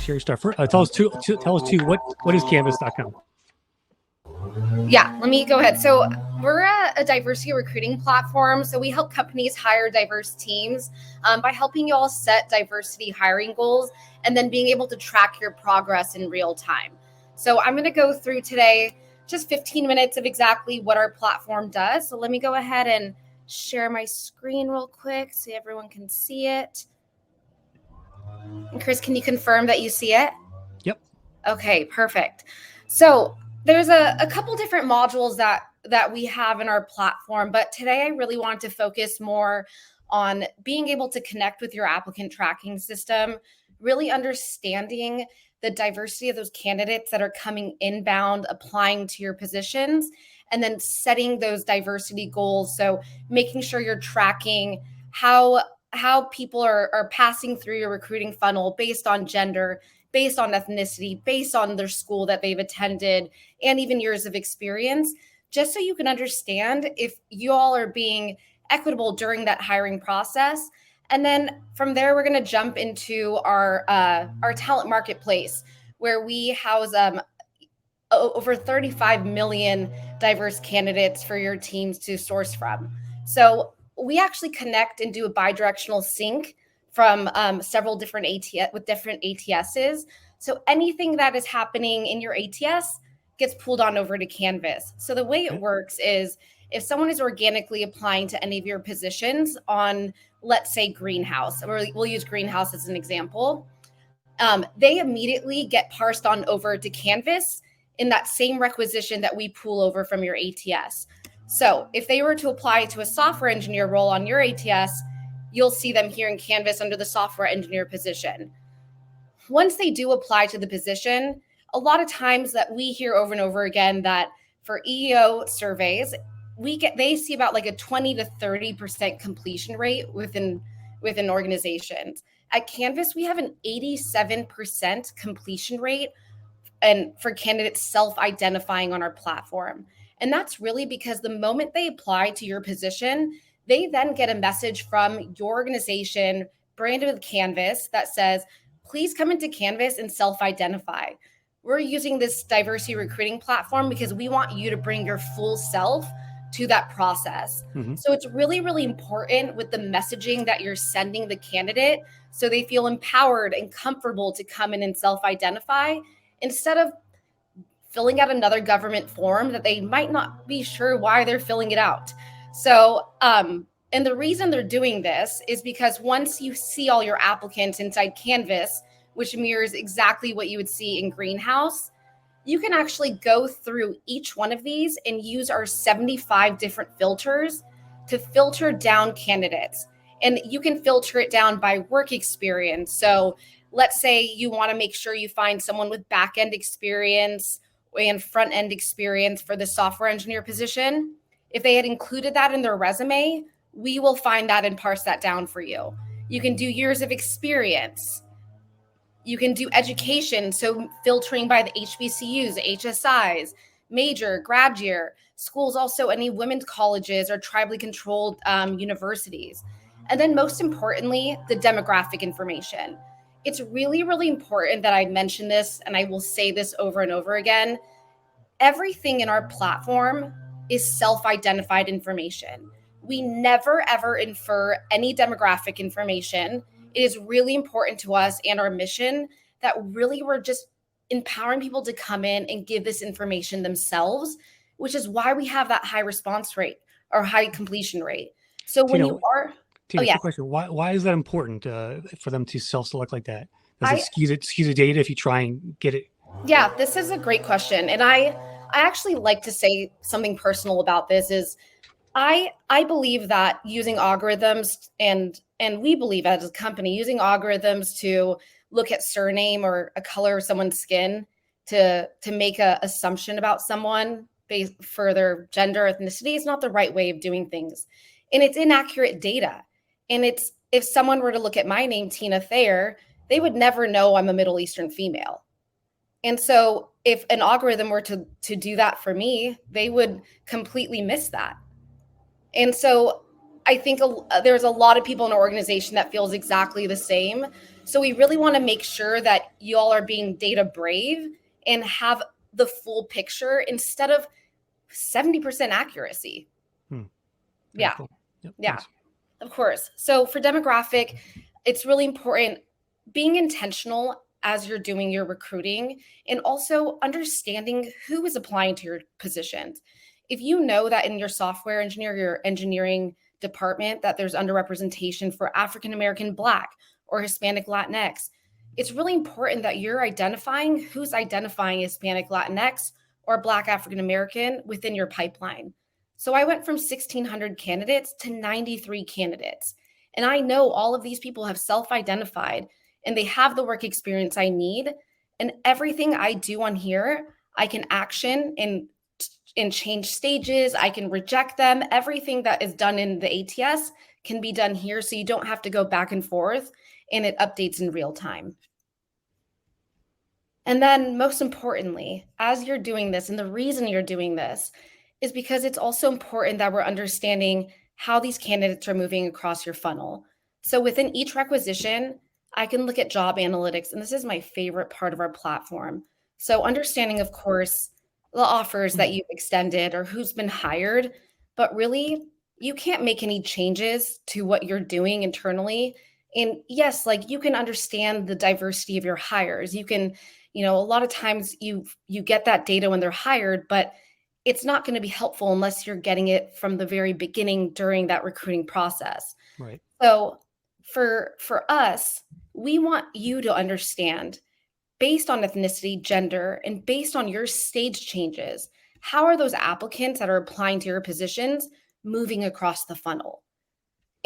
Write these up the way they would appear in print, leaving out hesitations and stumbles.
share your stuff. Tell us what is Canvas.com? Yeah, let me go ahead. So we're a diversity recruiting platform. So we help companies hire diverse teams by helping you all set diversity hiring goals and then being able to track your progress in real time. So I'm going to go through today just 15 minutes of exactly what our platform does. So let me go ahead and share my screen real quick so everyone can see it. And Chris, can you confirm that you see it? Yep. Okay, perfect. So there's a couple different modules that we have in our platform, but today I really want to focus more on being able to connect with your applicant tracking system, really understanding the diversity of those candidates that are coming inbound, applying to your positions, and then setting those diversity goals. So making sure you're tracking how people are passing through your recruiting funnel based on gender, based on ethnicity, based on their school that they've attended, and even years of experience, just so you can understand if you all are being equitable during that hiring process. And then from there, we're going to jump into our talent marketplace, where we house over 35 million diverse candidates for your teams to source from. So we actually connect and do a bi-directional sync from several different ATSs. So anything that is happening in your ATS gets pulled on over to Canvas. So the way it works is if someone is organically applying to any of your positions on, let's say, Greenhouse, or we'll use Greenhouse as an example, they immediately get parsed on over to Canvas in that same requisition that we pull over from your ATS. So if they were to apply to a software engineer role on your ATS, you'll see them here in Canvas under the software engineer position. Once they do apply to the position, a lot of times that we hear over and over again that for EEO surveys, they see about like a 20 to 30% completion rate within organizations. At Canvas, we have an 87% completion rate and for candidates self-identifying on our platform. And that's really because the moment they apply to your position, they then get a message from your organization branded with Canvas that says, please come into Canvas and self-identify. We're using this diversity recruiting platform because we want you to bring your full self to that process. Mm-hmm. So it's really, really important with the messaging that you're sending the candidate so they feel empowered and comfortable to come in and self-identify instead of filling out another government form that they might not be sure why they're filling it out. So, and the reason they're doing this is because once you see all your applicants inside Canvas, which mirrors exactly what you would see in Greenhouse, you can actually go through each one of these and use our 75 different filters to filter down candidates. And you can filter it down by work experience. So let's say you want to make sure you find someone with back-end experience and front-end experience for the software engineer position. If they had included that in their resume, we will find that and parse that down for you. You can do years of experience. You can do education, so filtering by the HBCUs, HSIs, major, grad year, schools, also any women's colleges or tribally controlled universities. And then most importantly, the demographic information. It's really, really important that I mention this, and I will say this over and over again. Everything in our platform is self-identified information. We never, ever infer any demographic information. It is really important to us and our mission that really we're just empowering people to come in and give this information themselves, which is why we have that high response rate or high completion rate. So when you are... Tina, quick question. Why is that important for them to self-select like that? Does it skew the data if you try and get it? Yeah, this is a great question. And I actually like to say something personal about this is I believe that using algorithms and we believe as a company using algorithms to look at surname or a color of someone's skin to make an assumption about someone based for their gender, ethnicity is not the right way of doing things. And it's inaccurate data. And it's, if someone were to look at my name, Tina Thayer, they would never know I'm a Middle Eastern female. And so if an algorithm were to do that for me, they would completely miss that. And so I think there's a lot of people in our organization that feels exactly the same. So we really want to make sure that you all are being data brave and have the full picture instead of 70% accuracy. Very Yeah. cool. Yep, Yeah. thanks. Of course. So for demographic, it's really important being intentional as you're doing your recruiting and also understanding who is applying to your positions. If you know that in your software engineer, your engineering department, that there's underrepresentation for African American, Black, or Hispanic Latinx, it's really important that you're identifying who's identifying Hispanic Latinx or Black African American within your pipeline. So I went from 1,600 candidates to 93 candidates. And I know all of these people have self identified and they have the work experience I need. And everything I do on here, I can action and change stages. I can reject them. Everything that is done in the ATS can be done here. So you don't have to go back and forth and it updates in real time. And then, most importantly, as you're doing this, and the reason you're doing this is because it's also important that we're understanding how these candidates are moving across your funnel. So within each requisition, I can look at job analytics, and this is my favorite part of our platform. So understanding, of course, the offers that you've extended or who's been hired, but really, you can't make any changes to what you're doing internally. And yes, like you can understand the diversity of your hires. You can, a lot of times you get that data when they're hired, but it's not going to be helpful unless you're getting it from the very beginning during that recruiting process. Right. So for us, we want you to understand, based on ethnicity, gender, and based on your stage changes, how are those applicants that are applying to your positions moving across the funnel?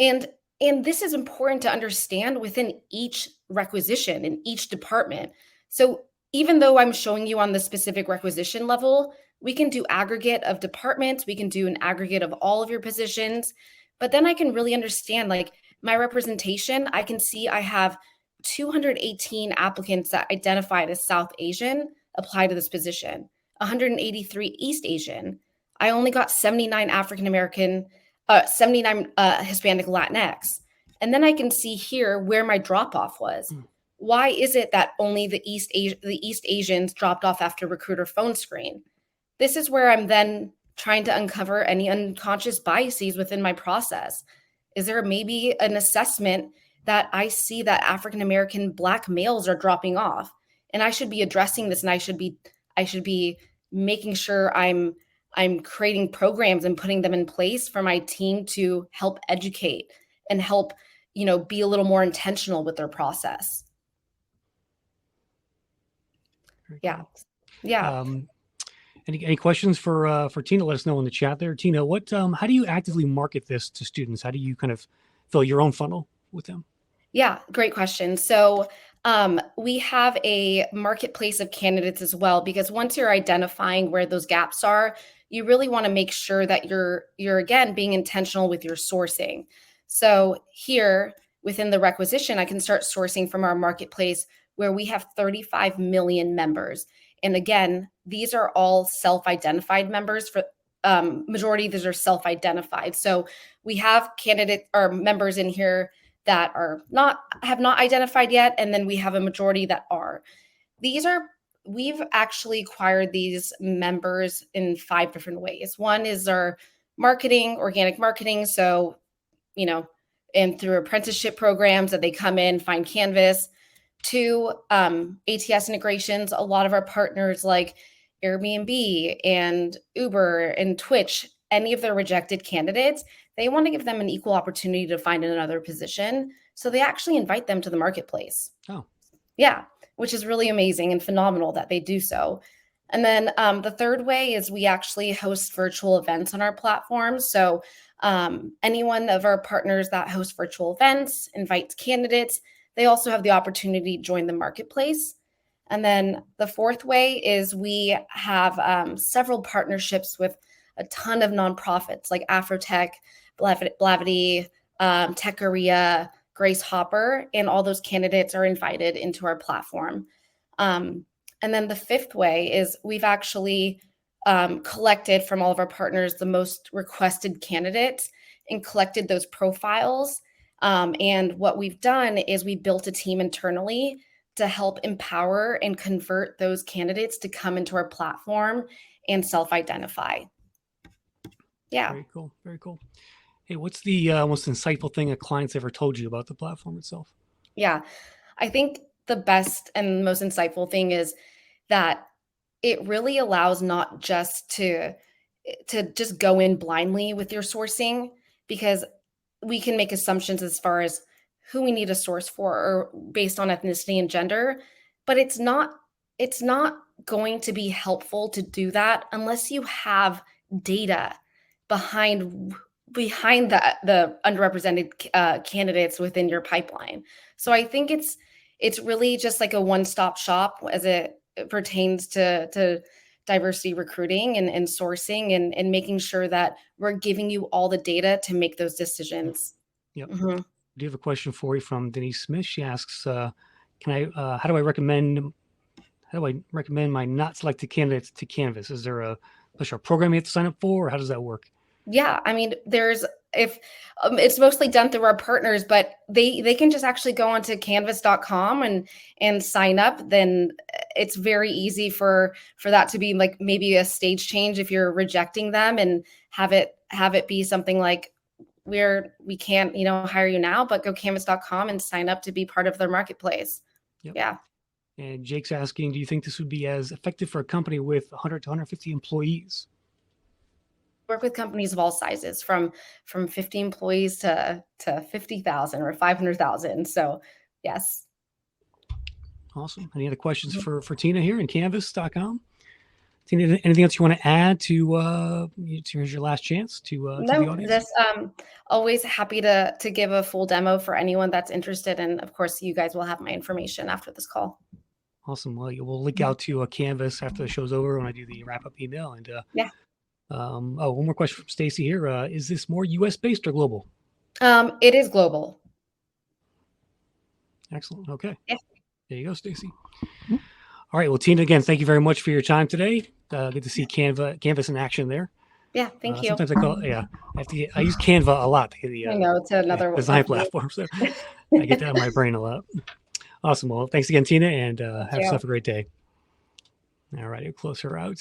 And this is important to understand within each requisition in each department. So even though I'm showing you on the specific requisition level, we can do aggregate of departments, we can do an aggregate of all of your positions, but then I can really understand like my representation. I can see I have 218 applicants that identified as South Asian apply to this position, 183 East Asian. I only got 79 African American, 79 Hispanic Latinx. And then I can see here where my drop off was. Why is it that only the East Asians dropped off after recruiter phone screen? This is where I'm then trying to uncover any unconscious biases within my process. Is there maybe an assessment that I see that African American Black males are dropping off, and I should be addressing this, and I should be making sure I'm creating programs and putting them in place for my team to help educate and help, be a little more intentional with their process. Yeah. Yeah. Any questions for Tina? Let us know in the chat there. Tina, how do you actively market this to students? How do you kind of fill your own funnel with them? Yeah, great question. So we have a marketplace of candidates as well, because once you're identifying where those gaps are, you really want to make sure that you're again being intentional with your sourcing. So here within the requisition, I can start sourcing from our marketplace where we have 35 million members. And again, these are all self-identified members. For majority of these are self-identified. So we have candidate or members in here that have not identified yet, and then we have a majority that are. We've actually acquired these members in 5 different ways. One is our marketing, organic marketing. So, and through apprenticeship programs that they come in, find Canvas. 2, ATS integrations. A lot of our partners like Airbnb and Uber and Twitch, any of their rejected candidates, they want to give them an equal opportunity to find another position. So they actually invite them to the marketplace. Oh, yeah, which is really amazing and phenomenal that they do so. And then the third way is we actually host virtual events on our platform. So any one of our partners that host virtual events invites candidates. They also have the opportunity to join the marketplace. And then the fourth way is we have several partnerships with a ton of nonprofits like Afrotech, Blavity, Tech Korea, Grace Hopper, and all those candidates are invited into our platform. And then the fifth way is we've actually collected from all of our partners the most requested candidates and collected those profiles And what we've done is we built a team internally to help empower and convert those candidates to come into our platform and self-identify. Yeah. Very cool. Very cool. Hey, what's the most insightful thing a client's ever told you about the platform itself? Yeah. I think the best and most insightful thing is that it really allows not just to just go in blindly with your sourcing, because we can make assumptions as far as who we need to source for or based on ethnicity and gender, but it's not going to be helpful to do that unless you have data behind the underrepresented candidates within your pipeline. So I think it's really just like a one-stop shop as it pertains to diversity recruiting and sourcing and making sure that we're giving you all the data to make those decisions. Yep. Mhm. I do have a question for you from Denise Smith. She asks, how do I recommend my not selected candidates to Canvas? Is there a special program you have to sign up for, or how does that work? Yeah, I mean, there's if it's mostly done through our partners, but they can just actually go onto canvas.com and sign up. Then it's very easy for that to be like maybe a stage change if you're rejecting them, and have it be something like we can't, hire you now, but go canvas.com and sign up to be part of their marketplace. Yep. Yeah. And Jake's asking, do you think this would be as effective for a company with 100 to 150 employees? Work with companies of all sizes, from 50 employees to 50,000 or 500,000. So yes. Awesome. Any other questions for Tina here in canvas.com? Tina, anything else you want to add here's your last chance to the No, audience? just always happy to give a full demo for anyone that's interested. And of course, you guys will have my information after this call. Awesome. Well, we'll link Mhm. out to Canvas after the show's over when I do the wrap up email. And Yeah. one more question from Stacy here. Is this more US based or global? It is global. Excellent. Okay. Yeah. There you go, Stacy. All right. Well, Tina, again, thank you very much for your time today. Good to see Canvas in action there. Yeah. Thank you. Sometimes I use Canva a lot to get I know it's another design platform. So I get that in my brain a lot. Awesome. Well, thanks again, Tina, and have you. yourself a great day. All right. I'll close her out.